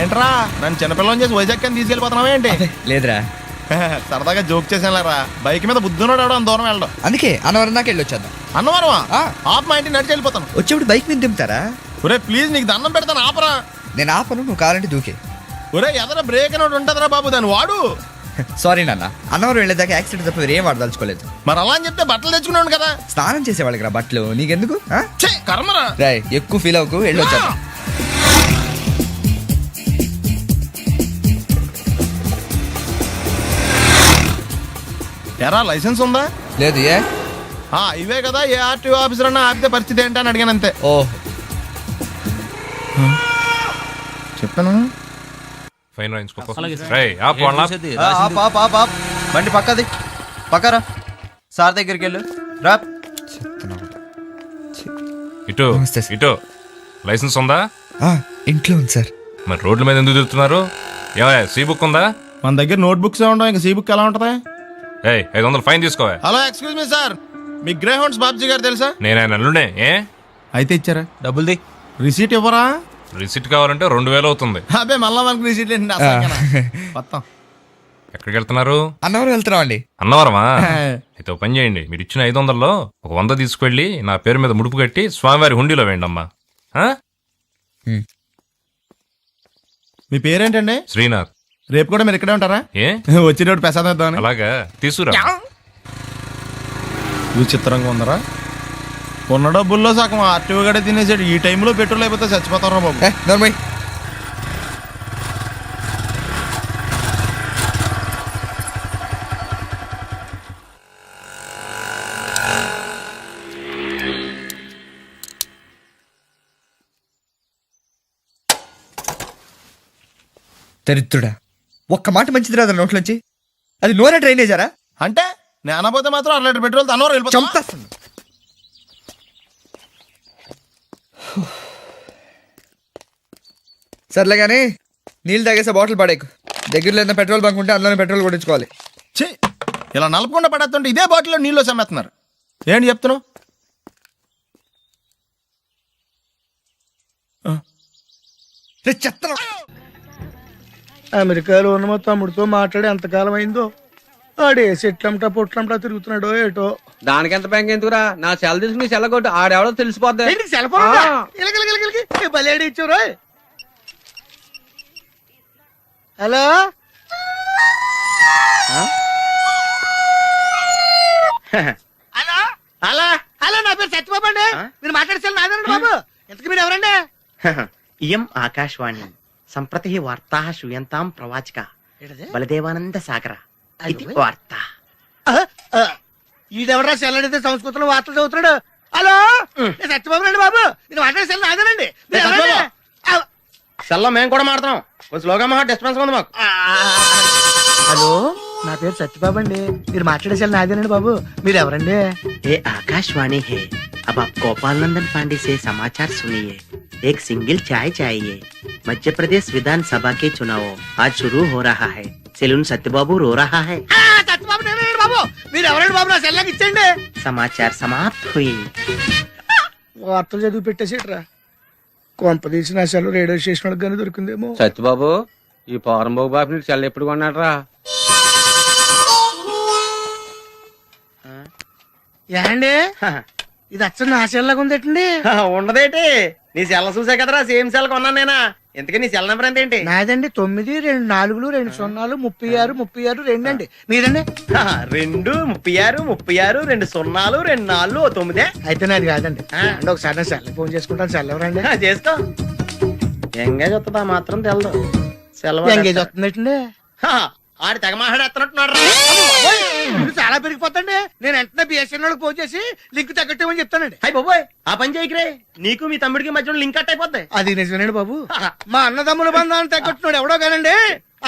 ఏంట్రా నన్ను చిన్నపిల్లని చేసి వైజాగ్ అని తీసుకెళ్ళిపోతున్నావా ఏంటి? లేదురా, సరదాగా జోక్ చేసానులేరా. బైక్ మీద బుద్ధున్నాడు అవడం దూరం వెళ్ళడం. అందుకే అన్నవరం దాకా వెళ్ళి వచ్చేద్దాం. అన్నవరమా? ఆప్ మా ఇంటికి నడిచి వెళ్ళిపోతాను. వచ్చేప్పుడు బైక్ మీద దింపుతారా? ఒరే ప్లీజ్ నీకు దండం పెడతాను ఆపరా. నేను ఆపను, నువ్వు కావాలంటే దూకే. ఒరే ఎదర బ్రేక్ అని ఉంటుందిరా బాబు, దాన్ని వాడు. సారీ నాన్న, అన్నవరం వెళ్ళేదాకా యాక్సిడెంట్ తప్ప వేరేం వాడదలుచుకోలేదు. మరి అలా అని చెప్తే బట్టలు తెచ్చుకున్నాను కదా. స్నానం చేసేవాళ్ళకి రా బట్టలు, నీకెందుకు? కర్మరా. రాయ్ ఎక్కువ ఫీల్ అవ్వకు, వెళ్ళి వచ్చేద్దాం. ఎరా లైసెన్స్ ఉందా? లేదు. ఏ ఇవే కదా, ఏ ఆర్టీఓ ఆఫీసర్ అన్నా ఆపితే పరిస్థితి ఏంటి అని అడిగాను అంతే. ఓ చెప్పాను. ఫైన్ బండి పక్కది పక్కరా. సార్ దగ్గరికి వెళ్ళు రా. ఇటు ఇటు లైసెన్స్ ఉందా? ఇంట్లో ఉంది సార్. మరి రోడ్ల మీద ఎందుకు తిరుగుతున్నారు? ఏమయ్యా సీ బుక్ ఉందా? మన దగ్గర నోట్ బుక్స్ ఉండవు, ఇంకా సీ బుక్ ఎలా ఉంటది? 500 ఫైన్ తీసుకోవా. హలో ఎక్స్క్యూజ్ మీ సార్, మీ గ్రే హౌండ్స్ బాబ్జీ గారు తెలుసా? నేను ఆయన అల్లుడే. అయితే ఇచ్చారా? డబ్బుల్ది రిసీట్ ఇవ్వరా? రిసిట్ కావాలంటే 2000 అవుతుంది. అబ్బే మళ్ళా మనకి రిసీట్ ఏంటి? మొత్తం ఎక్కడికి వెళ్తున్నారు? అన్నవరం వెళ్తున్నాం అండి. అన్నవరమా? అయితే ఒక పని చేయండి, మీరు ఇచ్చిన 500లో ఒక 100 తీసుకెళ్లి నా పేరు మీద ముడుపు కట్టి స్వామివారి హుండీలో వేయండి అమ్మా. మీ పేరేంటండి? శ్రీనాథ్. రేపు కూడా మీరు ఇక్కడే ఉంటారా? వచ్చేటప్పుడు ప్రసాదం ఇద్దామని. అలాగా తీసుకురా. విచిత్రంగా ఉందరా, ఉన్న డబ్బుల్లో సగం ఆర్టీఓ గడే తినేసాడు. ఈ టైంలో పెట్రోల్ అయిపోతే చచ్చిపోతారా బాబు. నర్మయ్ దరిద్రుడా, ఒక్క మాట మంచిది రాదు నోట్లోంచి. అది నోరే డ్రైనేజారా? అంటే నేను అనబోతే మాత్రం 1 లీటర్ పెట్రోల్ తనవరం వెళ్ళిపోతాం. చంపేస్తుంది. సర్లే కానీ నీళ్ళు తాగేసే బాటిల్ పడేకు. దగ్గరలో ఏదైనా పెట్రోల్ బంక్ ఉంటే అందులోనే పెట్రోల్ కొట్టించుకోవాలి. ఇలా నలపకుండా పడేస్తుంటే ఇదే బాటిల్లో నీళ్ళు సమ్మేస్తున్నారు. ఏంటి చెప్తున్నావు? చెత్త. అమెరికాలో ఉన్న మా తమ్ముడితో మాట్లాడి ఎంతకాలం అయిందో. ఆడే సెట్లంటా పొట్లంటా తిరుగుతున్నాడో ఏటో. దానికి ఎంత బ్యాంక్ ఎందుకురా, నా సెల్ తీసుకుని సెల్ కొట్టు, ఆడెవడో తెలిసిపోద్ది. బలేడి ఇచ్చారు. హలో హలో హలో హలో, నా పేరు సత్యబాబు అండి. మీరు మాట్లాడేసారు నాదండి బాబు. ఎంతకు మీరు ఎవరండి? ఇయం ఆకాశవాణి సంప్రతి వార్తా శ్రూయంతాం ప్రవాచక బలదేవానంద సాగర ఇది వార్త. ఈడెవరా సెల్ అడిగితే సంస్కృతంలో వార్తలు చదువుతున్నాడు. హలో సత్యబాబు రండి బాబు, నేను మాట్లాడే సెల్ నాదేనండి. సెల్లో మేము కూడా మాడతాం, కొంచెం స్లోగా మా డిస్టర్బెన్స్ ఉంది మాకు. హలో, నా పేరు సత్యబాబు అండి. మీరు మాట్లాడే సెల్ నాదేనండి బాబు. మీరు ఎవరండి? ये आकाशवाणी है, अब आप गोपाल नंदन पांडे से समाचार सुनिए. एक सिंगल चाय चाहिए. मध्य प्रदेश विधानसभा के चुनाव आज शुरू हो रहा है. सेलून सत्यबाबू रो रहा है. సత్యబాబు నేనండి బాబు. మీరు ఎవరండి బాబు? నా సెల్ నాకు ఇచ్చండి. समाचार समाप्त हुई. వార్తలు చదివి పెట్టేసేట్రా. కొంపదీసి నా సెల్ రేడియో స్టేషన్ వాళ్ళకి కానీ దొరికిందేమో. సత్యబాబు, ఈ పౌరంబాబు బాబు నీకు సెల్ ఎప్పుడు కొన్నాడరా? ఏండి ఇది అచ్చ నా సెల్ లాగా ఉందేటండి. ఉండదేటి, నీ సెల్ చూసా కదరా, సేమ్ సెల్ కొన్నాను నేనా. ఎందుకని నీ సెల్ నెంబర్ ఎంతేంటి? నాదండి 9 2 4 2 0 36 36 2 అండి. మీరండి? 2 36 36 2 0 2 4 9. అయితే నాది కాదండి. అంటే ఒకసారి నా సెల్ ఫోన్ చేసుకుంటాను. సెల్ ఎవరండి? చేసుకో. ఎంగేజ్ వస్తుందా మాత్రం తెలదు. సెలవు ఎంగేజ్ వస్తుందండి. ఆడి తెగ మాట్లాడేస్తున్నట్టున్నాడు. చాలా పెరిగిపోతండి. నేను వెంటనే బిఎస్ఎన్ఎల్ ఫోన్ చేసి లింక్ తగ్గట్టమని చెప్తానండి. అయ్యి బాబోయ్, ఆ పని చేయకరే. నీకు మీ తమ్ముడికి మధ్యలో లింక్ కట్ అయిపోద్ది. అది నిజమేనండి బాబు. మా అన్నదమ్ముల బంధాలను తగ్గట్టున్నాడు ఎవడో కానండి.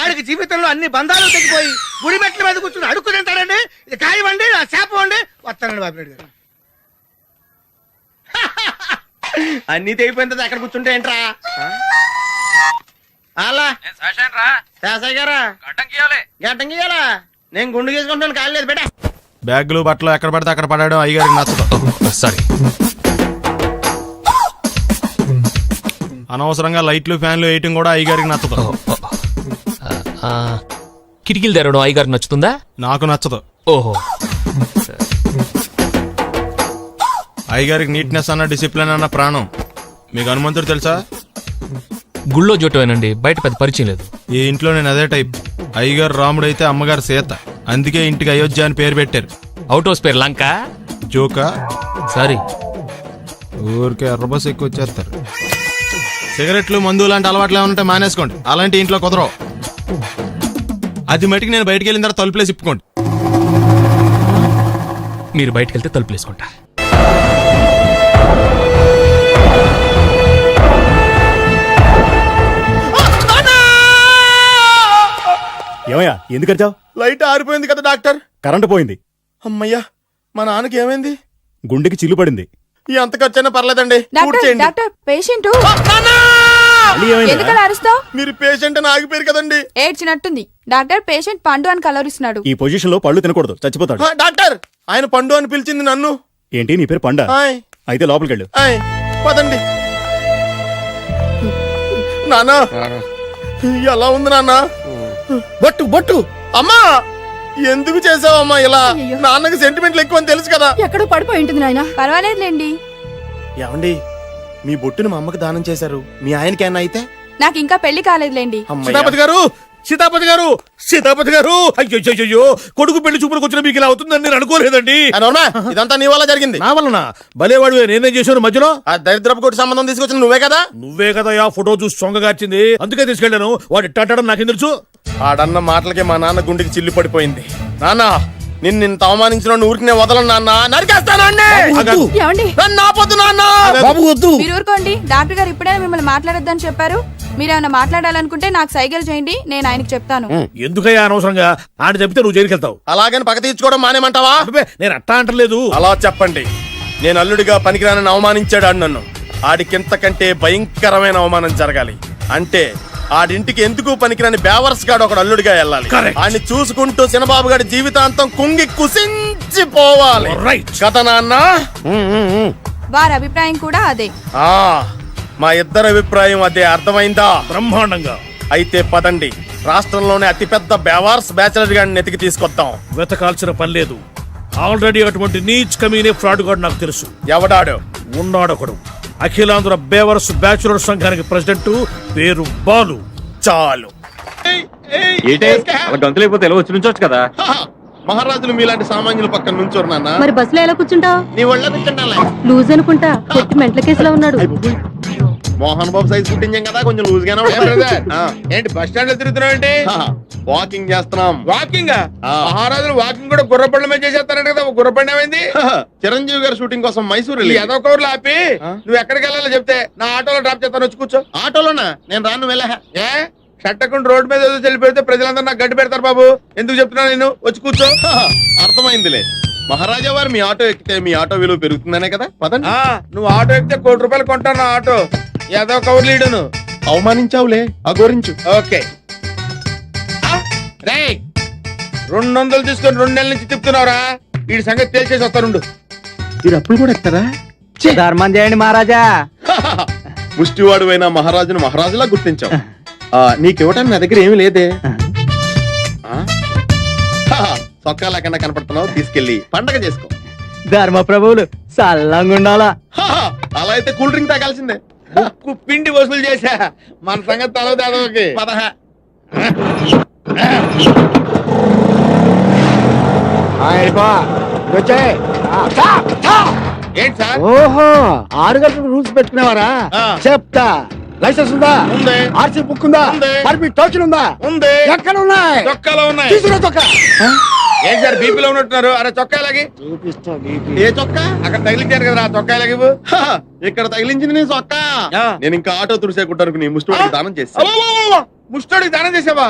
ఆడికి జీవితంలో అన్ని బంధాలు తగ్గిపోయి గుడి మెట్ల మీద కూర్చుని అడుక్కు తింటాడండి. ఇది కాయవండి, నా శాపం అండి. వస్తానండి బాబు నాయుడు గారు. అన్ని తెగిపోయింది, అక్కడ కూర్చుంటే ఏంట్రా? అలా శాసయ్య గారా గడ్డం గీయాలా? నేను గుండు గీసుకుంటాను, కాలేదు బేటా. బ్యాగులు బట్టలు ఎక్కడ పడితే అక్కడ పడడం అయ్యగారికి నచ్చదు. సారీ. అనవసరంగా లైట్లు ఫ్యాన్లు వేయటం కూడా అయ్యగారికి నచ్చదు. కిటికీలు తెరవడం అయ్యగారికి నచ్చుతుందా? నాకు నచ్చదు. ఓహో, అయ్యగారికి నీట్నెస్ అన్న డిసిప్లిన్ అన్న ప్రాణం. మీకు హనుమంతుడు తెలుసా? గుళ్ళో జోటమేనండి, బయట పెద్ద పరిచయం లేదు. ఈ ఇంట్లో నేను అదే టైప్. అయ్యగారు రాముడు అయితే అమ్మగారు సీత. అందుకే ఇంటికి అయోధ్య అని పేరు పెట్టారు. అవుట్ హౌస్ పేరు లంక. జోకా? సారీ. ఊరికే ఎర్రబస్ ఎక్కువ వచ్చేస్తారు. సిగరెట్లు మందు లాంటి అలవాట్లు ఏమంటే మానేసుకోండి. అలాంటి ఇంట్లో కుదరవు. అది మటుకు నేను బయటికి వెళ్ళిన తర్వాత తలుపులేసి ఇప్పుకోండి. మీరు బయటకు వెళ్తే తలుపులు వేసుకుంటా. ఏమయ్యా ఎందుకు వచ్చావు? లైట్ ఆరిపోయింది కదా డాక్టర్. కరెంటు పోయింది. అమ్మయ్యా, మా నాన్నకి ఏమైంది? గుండెకి చిల్లు పడింది. ఎంత ఖర్చైనా పర్లేదండి. పూర్తి చేయండి. డాక్టర్ పేషెంట్ మళ్ళీ ఏమైంది? ఎందుకలా అరుస్తావు? మీరు పేషెంట్ అని ఆగిపోయారు కదండి. ఏడ్చినట్టుంది. డాక్టర్ పేషెంట్ పండు అని కలరిస్తున్నాడు. ఈ పొజిషన్ లో పళ్ళు తినకూడదు, చచ్చిపోతాడు. డాక్టర్, ఆయన పండు అని పిలిచింది నన్ను. ఏంటి నీ పేరు పండా? ఆయ్, అయితే లోపలికి వెళ్ళు. ఆయ్, పదండి. నాన్న, ఎలా ఉంది నాన్న? బొట్టు బొట్టు. అమ్మా, ఎందుకు చేసావమ్మా ఇలా? అయ్యయ్యో. నాన్నకి సెంటిమెంట్లు ఎక్కువ అని తెలుసు కదా. ఎక్కడో పడిపోయి ఉంటుంది నాయన. పర్వాలేదులేండి. ఏమండి, మీ బొట్టును మా అమ్మకి దానం చేశారు. మీ ఆయనకేనా అయితే? నాకు ఇంకా పెళ్లి కాలేదులేండి. సీతాపతి గారు, సీతాపతి గారు, సీతాపతి గారు, అయ్యో కొడుకు పెళ్లి చూపులకు వచ్చిన మీకు ఇలా అవుతుందని నేను అనుకోలేదండి. ఇదంతా నీ వల్ల జరిగింది. నా వలన భలేవాడు నేనేం చేశాను మధ్యలో? ఆ దరిద్రపు కొట్టి సంబంధం తీసుకొచ్చిన నువ్వే కదా. నువ్వే కదా ఆ ఫోటో చూసి సొంగగార్చింది. అందుకే తీసుకెళ్ళాను. వాడు ఇట్టాడడం నాకేం తెలుసు? ఆడన్న మాటలకి మా నాన్న గుండెకి చిల్లు పడిపోయింది. నాన్న, నిన్ను అవమానించిన ఊరికి నేను వదలను నాన్న. నరికేస్తాను. ఏమండి? నన్ను ఆపొద్దు నాన్న. బాబు వద్దు. మీరు ఊరుకోండి. డాక్టర్ గారు ఇప్పుడే మిమ్మల్ని మాట్లాడొద్దని చెప్పారు. మీరేమైనా మాట్లాడాలనుకుంటే నాకు సైగలు చేయండి, నేను ఆయనకి చెప్తాను. ఎందుకయ్యా అనవసరంగా ఆయన చెప్తే నువ్వు జైలుకి వెళ్తావు? అలాగని పక్క తీర్చుకోవడం మానేమంటావా? అబ్బే, నేను అట్టా అంటలేదు. అలా చెప్పండి. నేను అల్లుడిగా పనికిరానని అవమానించాడు ఆడు నన్ను. ఆడికింతకంటే భయంకరమైన అవమానం జరగాలి. అంటే ఆడింటికి ఎందుకు పనికిరాని బేవర్స్ గాడు ఒకడు అల్లుడిగా వెళ్ళాలి. Correct. ఆడిని చూసుకుంటూ చిన్నబాబు గారి జీవితాంతం కుంగి కుసించిపోవాలి. Right. కదా నాన్న? వారి అభిప్రాయం కూడా అదే. ఆ, మా ఇద్దరి అభిప్రాయం అదే. అర్థమైందా? బ్రహ్మాండంగా. అయితే పదండి, రాష్ట్రంలోనే అతిపెద్ద బేవార్స్ బ్యాచిలర్ గాడిని ఎతికి తీసుకొద్దాం. వెతకాల్సిన పని లేదు. ఆల్రెడీ అటువంటి నీచ్ కమీనే ఫ్రాడ్ గాడు నాకు తెలుసు. ఎవడాడు? ఉన్నాడొకడు. అఖిలాంధ్ర బేవర్స్ బ్యాచులర్ సంఘానికి ప్రెసిడెంట్, పేరు బాలు. చాలు. గంతులైపోతే ఎలా వచ్చి నుంచోచ్చు కదా. మహారాజులు మీలాంటి సామాన్యుల పక్కన నుంచోరు నాన్న. మరి బస్సులో ఎలా కూర్చుంటావు? నీ ఒళ్ళ కూర్చుండాలి. లూజ్ అనుకుంటా. కొట్టి మెంటల కేసులో ఉన్నాడు. మోహన్ బాబు సైజ్ కుట్టించాం కదా, కొంచెం లూజ్ గానే ఏంటి బస్ స్టాండ్ లో తిరుగుతున్నావు ఏంటి? వాకింగ్ చేస్తున్నాం. వాకింగ్? మహారాజులు వాకింగ్ కూడా గుర్రపండ్ల మీద చేసేస్తారంట కదా. గుర్రపండి ఏమైంది? చిరంజీవి గారి షూటింగ్ కోసం మైసూరు ఏదో కౌర్లు ఆపి నువ్వు ఎక్కడికి వెళ్ళాలో చెప్తే నా ఆటోలో డ్రాప్ చేస్తాను. వచ్చి కూర్చో. ఆటోలోనా? నేను రాను. వెళ్ళా. ఏ షట్టకుండా రోడ్డు మీద ఏదో చెల్లిపెడితే ప్రజలందరూ నాకు గడ్డి పెడతారు బాబు. ఎందుకు చెప్తున్నా నేను? వచ్చి కూర్చో. అర్థమైందిలే. మహారాజా వారు మీ ఆటో ఎక్కితే మీ ఆటో విలువ పెరుగుతుందనే కదా. పదండి. నువ్వు ఆటో ఎక్కితే ₹1,00,00,000 కొంటాను నా ఆటో. ఏదో కౌర్లు ఈడును. అవమానించావులే, అగోరించు. ఓకే. 200 తీసుకొని 2 నెలల నుంచి తిప్పుతున్నావురా. వీడి సంగతి తేల్చేసి వస్తానుండు. మీరు అప్పుడు కూడా ఎక్తారా? ధర్మం చేయండి మహారాజా. ముష్టివాడు అయిన మహారాజును మహారాజులా గుర్తించావు. నీకివ్వటానికి నా దగ్గర ఏమీ లేదే. సొక్కా లేకుండా కనపడుతున్నావు. తీసుకెళ్లి పండగ చేసుకో. ధర్మ ప్రభువులు సల్లంగా ఉండాలా. అలా అయితే కూల్ డ్రింక్ తాగాల్సిందే. ఉక్కు పిండి వసూలు చేశా. మన సంగతి తలవుతాదోకి. ఏంటి సార్? ఓహో 6 గంటలకు రూల్స్ పెట్టుకునేవారా? చెప్తా. లైసెన్స్ ఉందా? ఉంది. ఆర్సీ బుక్ ఉందా? ఉంది. పర్మిట్ టోకెన్ ఉందా? ఉంది. ఎక్కడ ఉన్నాయి? చొక్కాలో ఉన్నాయి. తీసుకురా చొక్కా. ఏం సార్ బీపీలో ఉన్నట్టున్నారు? అరే చొక్కా లాగి. చూపిస్తా. ఏ చొక్కా? అక్కడ తగిలించారు కదా, చొక్కా లాగి. ఇక్కడ తగిలించింది నీ చొక్కా. నేను ఇంకా ఆటో తుడిసేకుంటాను. నీ ముష్టి దానం చేస్తా. ముష్టోడికి దానం చేసావా?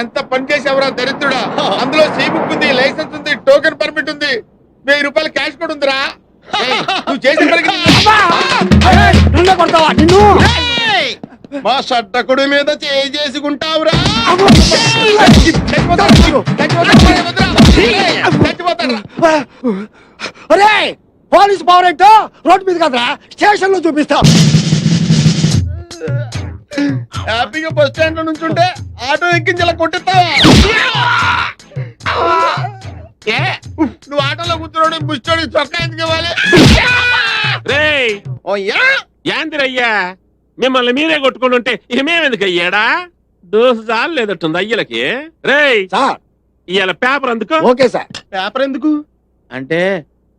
ఎంత పని చేసావురా దరిద్రుడా. అందులో సీ బుక్ ఉంది, లైసెన్స్ ఉంది, టోకెన్ పర్మిట్ ఉంది, ₹1000 క్యాష్ కూడా ఉందిరా. ఏయ్, నువ్వు చేసిన పనికి నిన్ను మా షట్టకుడి మీద చేసుకుంటావురా. అరే పోలీస్ పవర్ ఏంటో రోడ్డు మీద కదరా, స్టేషన్ లో చూపిస్తా. హ్యాపీగా బస్ స్టాండ్ లో నుంచుంటే ఆటో ఎక్కించి ఇలా కొట్టిస్తావా? ఏ నువ్వు ఆటోలో కూర్చున్నాడు బుష్టోడి చొక్కా ఎందుకు ఇవ్వాలి? ఓ యా యాందిరయ్యా మిమ్మల్ని మీరే కొట్టుకుంటుంటే ఏమేమెందుకు అయ్యాడా దోశ చాలు లేదట్టుంది అయ్యలకి. రేయ్ సార్ ఇవాళ పేపర్ అందుకో. Okay sir. పేపర్ ఎందుకు అంటే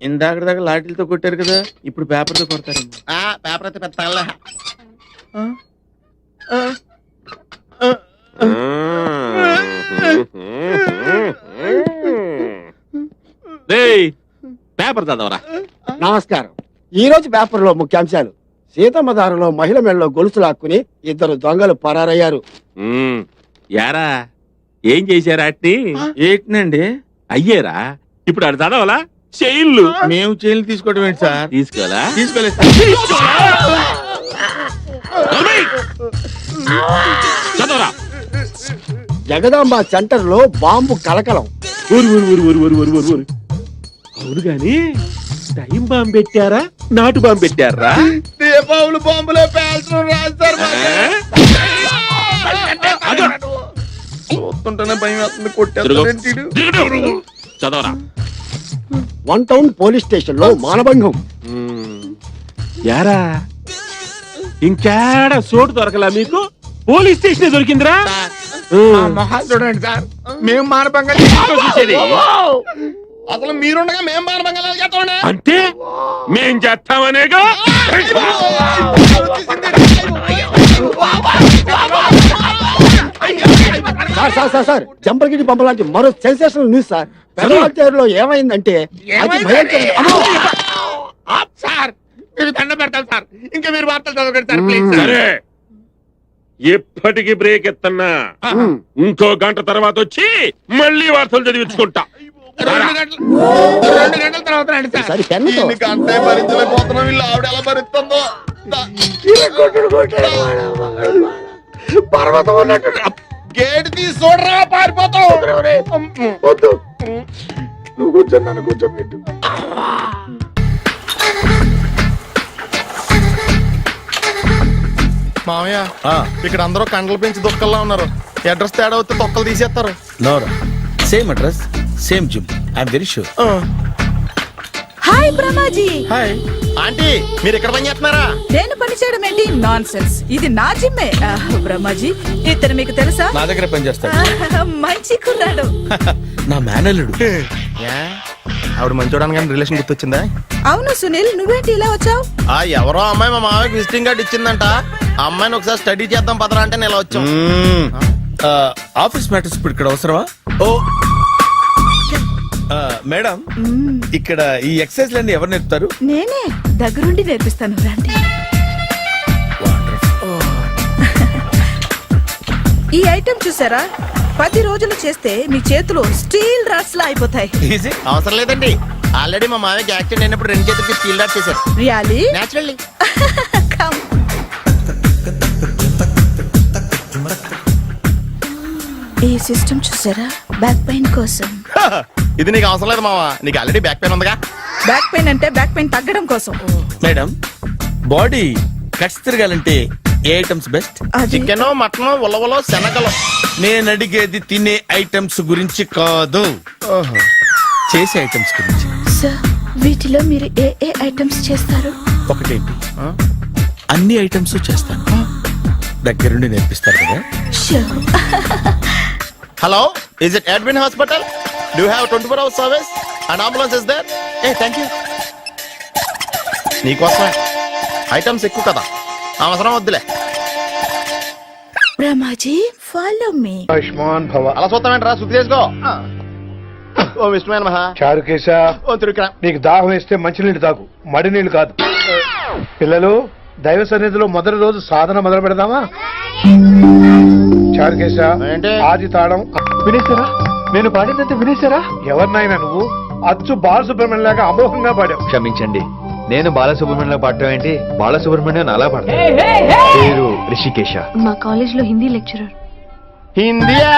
ఇందాక దాకా లాఠీలతో కొట్టారు కదా, ఇప్పుడు పేపర్ తో కొడతారు. పేపర్ అయితే పెద్ద రేయ్ పేపర్ చదవరా. నమస్కారం. ఈ రోజు పేపర్ లో ముఖ్యాంశాలు: సీతమ్మ దారిలో మహిళ మెడలో గొలుసు లాక్కుని 2 దొంగలు పరారయ్యారు. యారా ఏం చేశారా అట్ని? ఏంటండి అయ్యేరా ఇప్పుడు అది చదవాలా? చైన్లు మేము చైన్లు తీసుకోవడం ఏంటి సార్? తీసుకోవాలా? తీసుకోలేదు. చదవరా. జగదాంబ సెంటర్ లో బాంబు కలకలం. ఊరు ఊరు ఊరు ఊరు ఊరు ఊరు ఊరు ఊరు. అవును గాని టైం బాంబు పెట్టారా నాటు బాంబు పెట్టారా? దీపావళి బాంబులో పేల్చడం రాస్తారు. చూస్తుంటేనే భయం వేస్తుంది. కొట్టేస్తాడు. చదవరా. 1 టౌన్ పోలీస్ స్టేషన్ లో మానభంగం. యారా ఇంకేడా చోటు దొరకలా మీకు? పోలీస్ స్టేషన్ దొరికిందిరా. చూడండి సార్, మేము మానభంగం చూసేది. అసలు మీరుండగా మేము మానభంగం చేస్తామండి. అంటే మేం చేస్తామనేగా. సార్ జంపర్గిరి పంప లాంటి మరో సెన్సేషనల్ న్యూస్ సార్. పెదవాళ్ళలో ఏమైందంటే అతి సార్ మీరు దండ పెడతారు సార్. ఇంకా మీరు వార్తలు చదవకండి సార్ ప్లీజ్. సరే ఎప్పటికి బ్రేక్ ఎత్తన్నా. ఇంకో గంట తర్వాత వచ్చి మళ్ళీ వార్తలు చదివించుకుంటా. 2 గంటల తర్వాత రండి సార్. గంటే భరించలేకపోతున్నాం. వీళ్ళు ఆవిడ ఎలా భరిస్తుందో. పర్వతం ఉన్నట్టు గేట్ తీసి చూడరా, పారిపోతావు. వద్దు నువ్వు కూర్చొని నన్ను కూర్చోబెట్టు. మామయ్య ఇక్కడ అందరూ కండలు పెంచి దుక్కల్లా ఉన్నారు. అడ్రస్ తేడా వస్తే తొక్కలు తీసేస్తారు. నోరా same address same gym. I'm very sure. Hi Brahmaji. Hi aunty, మీరు ఇక్కడ పని చేస్తున్నారా? నేను పని చేయడం ఏంటి? Nonsense. ఇది నా జిమ్మే. బ్రహ్మాజీ ఇతను మీకు తెలుసా? నా దగ్గర పని చేస్తాడు. మంచి కుర్రాడు. నా మేనల్లుడు. ఆవిడ మంచోడానికి కానీ రిలేషన్ గుర్తొచ్చిందా? అవును సునీల్, నువ్వేంటి ఇలా వచ్చావు? ఎవరో అమ్మాయి మా మామయ్యకి విజిటింగ్ కార్డు ఇచ్చిందంట. ఆ అమ్మాయిని ఒకసారి స్టడీ చేద్దాం పదరా అంటే నేను ఇలా వచ్చాం. ఆఫీస్ మ్యాటర్స్ ఇప్పుడు ఇక్కడ అవసరమా? ఓ మేడం, ఇక్కడ ఈ ఎక్సర్సైజ్ లన్నీ ఎవరు నేర్పుతారు? నేనే దగ్గరుండి నేర్పిస్తాను, రండి. ఈ ఐటెం చూసారా? 10 రోజులు చేస్తే మీ చేతులు స్టీల్ రాట్స్ లా అయిపోతాయి. అవసరం లేదండి, ఆల్రెడీ మా మామయ్యకి యాక్సిడెంట్ అయినప్పుడు 2 చేతులకి స్టీల్ డాట్ చేశారు. రియల్లీ? నేచురల్లీ. ఈ సిస్టమ్ చూసారా? బ్యాక్ పెయిన్ కోసం. ఇది నీకు అవసరం లేదు మావా, నీకు ఆల్రెడీ బ్యాక్ పెయిన్ ఉందిగా. బ్యాక్ పెయిన్ అంటే బ్యాక్ పెయిన్ తగ్గడం కోసం. మేడం, బాడీ కట్స్ తిరగాలంటే ఏ ఐటమ్స్ బెస్ట్? చికెన్, మటన్, ఉలవలో, శనగలు. నేను అడిగేది తినే ఐటమ్స్ గురించి కాదు, చేసే ఐటమ్స్ గురించి. సార్, వీటిలో మీరు ఏ ఏ ఐటమ్స్ చేస్తారు? ఒకటేంటి, అన్ని ఐటమ్స్ చేస్తాను. దగ్గరుండి నేర్పిస్తారు కదా. Hello, is it admin hospital? Do have 24 hours service and ambulance is there? Thank you. నీకోసమే ఐటమ్స్ ఎక్కువ కదా, అవసరం వద్దులే. Brahmaji, follow me. ఆయుష్మాన్ భవ. అలా చూస్తామేంట్రా, శుద్ధి చేసుకో. ఓ విష్ణుమైన మహా చారుకేశ, ఓ తిరుక్రా. నీకు దాహం వేస్తే మంచినీళ్ళు తాగు, మడి నీళ్ళు కాదు. పిల్లలు, దైవ సన్నిధిలో మొదటి రోజు సాధన మొదలు పెడదామా? చారుకేశ, ఏంటి? ఆది తాళం వినేశారా? నేను పాడినంత వినేశారా? ఎవరినైనా నువ్వు అచ్చు బాలసుబ్రహ్మణ్యం లాగా అమోఘంగా పాడావు. క్షమించండి, నేను బాలసుబ్రహ్మణ్యంలో పాడటం ఏంటి? బాలసుబ్రహ్మణ్యం అలా పాడతాను. పేరు రిషికేశ. మా కాలేజ్ లో హిందీ లెక్చరర్. హిందీయా?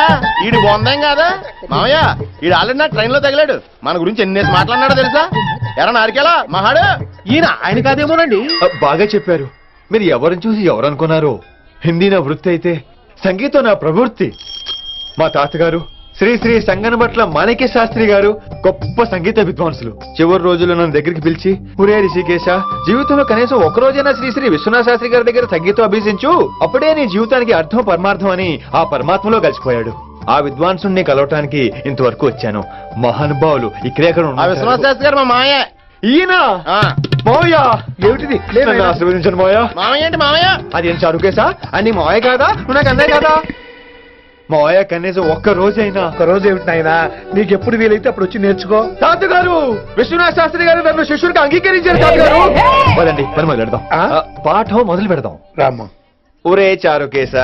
ఈడు బొందేం కాదా మామయ్య? ఈడు ఆల్రెడీ నా ట్రైన్ లో తగిలాడు. మన గురించి ఎన్నేసి మాట్లాడినాడో తెలుసా? ఎరా నారికేలా మహాడు. ఈయన ఆయన కాదేమోనండి. బాగా చెప్పారు. మీరు ఎవరిని చూసి ఎవరు అనుకున్నారు? హిందీ నా వృత్తి అయితే సంగీతం నా ప్రవృత్తి. మా తాతగారు శ్రీ శ్రీ సంగనబట్ల మాణిక్య శాస్త్రి గారు గొప్ప సంగీత విద్వాంసులు. చివరి రోజుల్లో నన్ను దగ్గరికి పిలిచి, ఒరే రిషికేశ, జీవితంలో కనీసం ఒక రోజైనా శ్రీ శ్రీ విశ్వనాథ శాస్త్రి గారి దగ్గర సంగీతం అభ్యసించు, అప్పుడే నీ జీవితానికి అర్థం పరమార్థం అని ఆ పరమాత్మలో కలిసిపోయాడు. ఆ విద్వాంసుని కలవటానికి ఇంతవరకు వచ్చాను. మహానుభావులు ఇక్కడే విశ్వనాథ శాస్త్రి గారు మా మాయ. ఈయన మావయ్య, ఏమిటిది? నన్ను ఆశీర్వదించండి మావయ్య. మావయ్య ఏంటి మావయ్య? అదేం చరుకేసా? అని మావయ్య కాదా? నువ్వు నాకు అన్నయ్య కాదా? మావయ్య కనీసం ఒక్క రోజైనా. ఒక రోజు ఏమిటి నాయనా, నీకు ఎప్పుడు వీలైతే అప్పుడు వచ్చి నేర్చుకో. తాతగారు, విశ్వనాథ శాస్త్రి గారు నన్ను శిష్యుడికి అంగీకరించారు. తాతగారు పదండి, పని మొదలు పెడదాం. పాఠం మొదలు పెడదాం. రామ్మ. ఒరే చారుకేశ,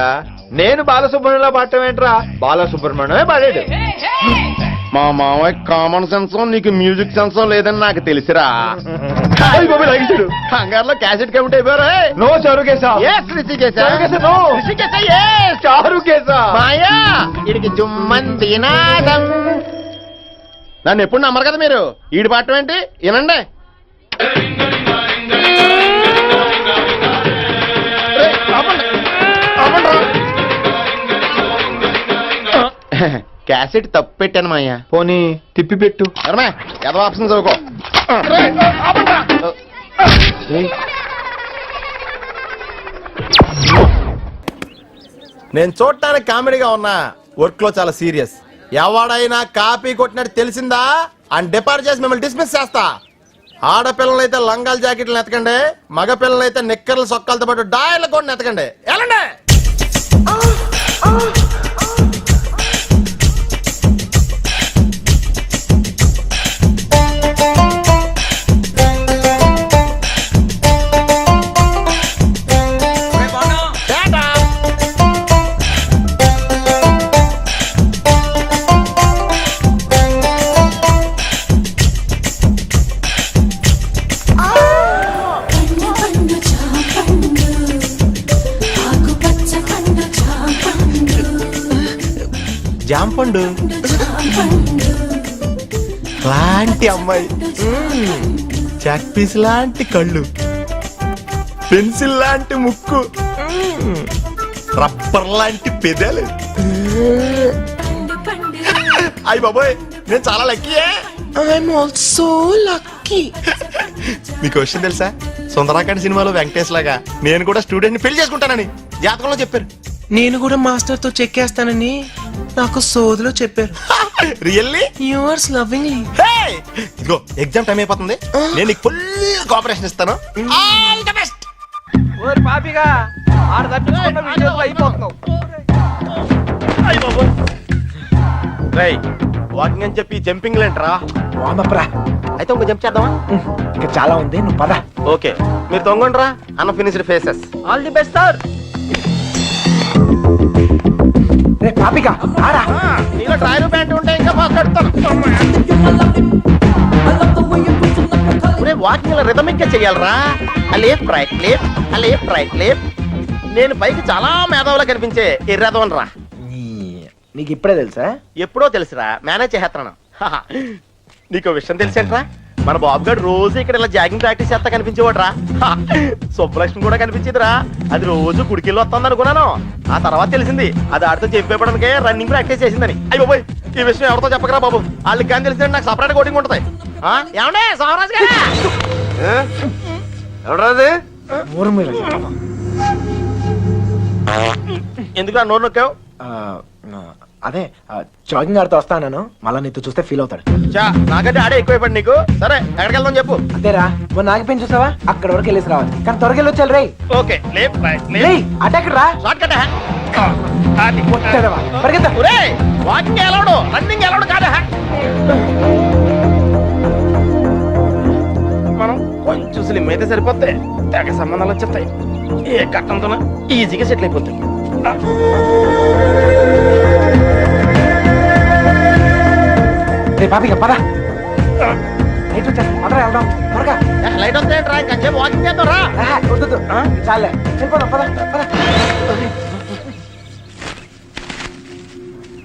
నేను బాలసుబ్రహ్మణ్యంలో పాడటం ఏంట్రా? బాలసుబ్రహ్మణ్యమే పాడాడు. మా మామయ్య కామన్ సెన్స్, నీకు మ్యూజిక్ సెన్స్ లేదని నాకు తెలిసిరా. కంగారులో క్యాసెట్ కమిట్ అయిపోయారా? నో చారుకేశ. చారుకేశ మాయా ఇడికి జుమ్మంది నాదం. నన్ను ఎప్పుడు నమ్మరు కదా మీరు. ఈడి పాఠం ఏంటి వినండి. క్యాసెట్ తప్పు పెట్టాను మాయ్యా. పోనీ తిప్పి పెట్టు. ఏదో ఆప్షన్ చదువుకో. నేను చూడటానికి కామెడీగా ఉన్నా, వర్క్ లో చాలా సీరియస్. ఎవడైనా కాపీ కొట్టినట్టు తెలిసిందా అని డిపార్ట్ చేసి మిమ్మల్ని డిస్మిస్ చేస్తా. ఆడపిల్లలైతే లంగాల జాకెట్లు ఎతకండి, మగ పిల్లలైతే నిక్కర్లు సొక్కలతో పాటు డాయర్లు కూడా ఎతకండి. వెళ్ళండి. జాంపండు లాంటి అమ్మాయి, చాక్ పీస్ లాంటి కళ్ళు, పెన్సిల్ లాంటి ముక్కు, రబ్బర్ లాంటి పెదాలు. అయ్య బాబోయ్, నేను చాలా లక్కీయే. I'm also lucky. మీకు విషయం తెలుసా? సుందరాకాండ్ సినిమాలో వెంకటేష్ లాగా నేను కూడా స్టూడెంట్ ని పెళ్లి చేసుకుంటానని జాతకంలో చెప్పారు. నేను కూడా మాస్టర్ తో చెక్కేస్తానని నాకు సోదిలో చెప్పారు. రియల్లీ? యూవర్స్ లవ్వింగ్లీ. ఇదిగో ఎగ్జామ్ టైం అయిపోతుంది, నేను నీకు ఫుల్ కోఆపరేషన్ ఇస్తాను. All the best. ఓరి పాపిగా ఆడ తట్టుకున్న వీడియోలో అయిపోతున్నావు. వాకింగ్ అని చెప్పి జంపింగ్ లేంట్రా? వామప్రా. అయితే ఇంకో జంప్ చేద్దామా? ఇంకా చాలా ఉంది, నువ్వు పద. ఓకే, మీరు తొంగండ్రా. Unfinished faces. All the best sir. రే పాపిగా ఆరా. నీలో ట్రైల్ ప్యాంట్ ఉంటే ఇంకా మాట్లాడతాను. వాకింగ్ రిథమిక్ గా చెయ్యాలరా. Left right left, left right left. నేను పైకి చాలా మేధావులా కనిపించే ఎర్రదవన్ రా. నీకు ఇప్పుడే తెలుసా? ఎప్పుడో తెలుసురా, మేనేజ్ చేస్తున్నాను. నీకు విషయం తెలిసేంట్రా? మన బాబు గారు రోజు ఇక్కడ ఇలా జాగింగ్ ప్రాక్టీస్ చేస్తా కనిపించేవాడు రా. సుబ్బలక్ష్మి కూడా కనిపించేదిరా. అది రోజు గుడికెళ్ళి వస్తుంది అనుకున్నాను. ఆ తర్వాత తెలిసింది అది ఆడితో చెప్పేపడానికే రన్నింగ్ ప్రాక్టీస్ చేసిందని. అయ్యి బాబోయ్, ఈ విషయం ఎవరితో చెప్పకరా బాబు. వాళ్ళకి కానీ తెలిసిందంటే నాకు సపరేట్ కోటింగ్ ఉంటుంది. ఏమండే సోమరాజు గారు? ఎవరాది? ఎందుకు నోరు నొక్కావు? అదే జాగింగ్ ఆడుతూ వస్తాను, మళ్ళా నీతో చూస్తే ఫీల్ అవుతాడు. నాకంటే ఆడే ఎక్కువైపోయింది నీకు. సరే ఎక్కడికి వెళ్దాం చెప్పు. అంతేరా, మొన్న నాగిపోయిన చూసావా, అక్కడ వరకు వెళ్ళేసి రావాలి. కానీ త్వరగా వెళ్ళొచ్చాలి రే. ఓకే, లేఫ్ట్ రైట్ అటాక్ రా. Short cut. పరిగెత్తా. వాకింగ్ ఎలవడు, రన్నింగ్ ఎలవడు కాదా? మనం కొంచెం స్లిమ్ అయితే సరిపోతే తెగ సంబంధాలు వచ్చేస్తాయి. ఏ కట్టంతో ఈజీగా సెటిల్ అయిపోతాయి. రే పాపిగా పద. లైట్ వచ్చేస్తా, పదరా వెళ్దాం త్వరగా. లైట్ వస్తే కొంచెం వాకింగ్ చేద్దాం రా. వద్దు చాలే, వెళ్ళిపోదాం పద పద.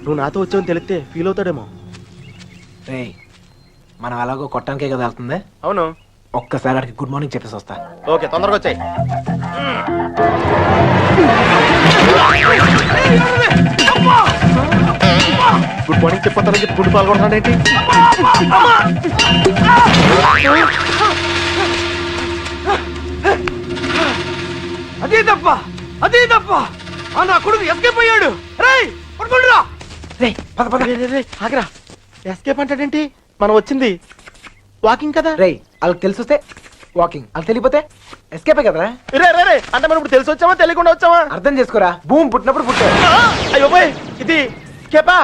నువ్వు నాతో వచ్చావని తెలిస్తే ఫీల్ అవుతాడేమో. రే మనం అలాగో కొట్టడానికే కదా వెళ్తుంది. అవును, ఒక్కసారి అడిగి గుడ్ మార్నింగ్ చెప్పేసి వస్తా. ఓకే, తొందరగా వచ్చాయి. గుడ్ మార్నింగ్ చెప్పొస్తానని చెప్పి గుడి పాల్గొంటున్నాడేంటి? అదే తప్ప నా కొడుకు ఎస్కేప్ అయ్యాడు. రేయ్ పట్టుకోండిరా. ఆగరా, ఎస్కేప్ అంటాడేంటి? మనం వచ్చింది వాకింగ్ కదా. రేయ్ వాళ్ళకి తెలిసి వస్తే వాకింగ్, వాళ్ళకి తెలియపోతే ఎస్కేపే కదరా. రే అంటే మనం ఇప్పుడు తెలిసి వచ్చామా తెలియకుండా వచ్చామా? అర్థం చేసుకోరా, భూమి పుట్టినప్పుడు పుట్టారు. అయ్యో ఇది కేపా